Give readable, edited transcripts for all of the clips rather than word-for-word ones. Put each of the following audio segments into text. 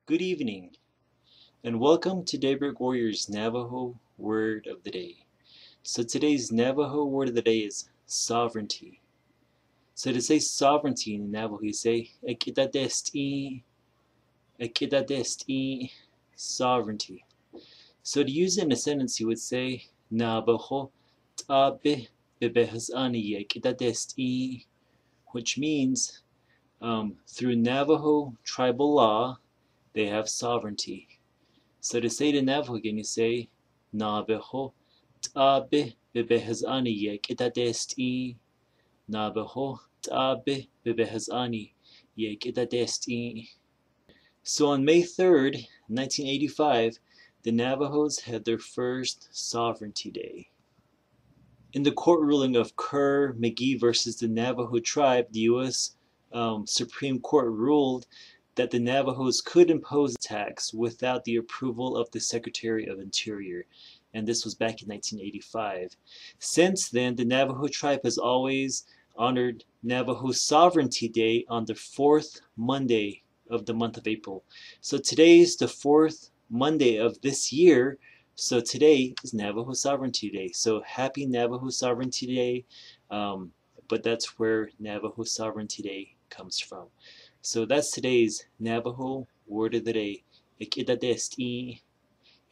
Good evening, and welcome to Daybreak Warriors Navajo Word of the Day. So today's Navajo Word of the Day is sovereignty. So to say sovereignty in Navajo, you say ak'ídádéest'í, ak'ídádéest'í, sovereignty. So to use it in a sentence, you would say Naabeehó haz'áanii, ak'ídádéest'í, which means through Navajo tribal law, they have sovereignty. So to say the Navajo again, you say Naabeehó haz'áanii, ak'ídádéest'í, Naabeehó haz'áanii, ak'ídádéest'í. So on May 3rd, 1985, the Navajos had their first Sovereignty Day. In the court ruling of Kerr McGee versus the Navajo Tribe, the U.S. Supreme Court ruled that the Navajos could impose a tax without the approval of the Secretary of Interior, and this was back in 1985. Since then, the Navajo Tribe has always honored Navajo Sovereignty Day on the fourth Monday of the month of April. So today is the fourth Monday of this year, so today is Navajo Sovereignty Day. So happy Navajo Sovereignty Day, but that's where Navajo Sovereignty Day comes from. So that's today's Navajo Word of the Day, ak'ídádéest'í,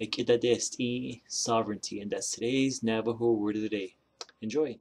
ak'ídádéest'í, sovereignty, and that's today's Navajo Word of the Day. Enjoy.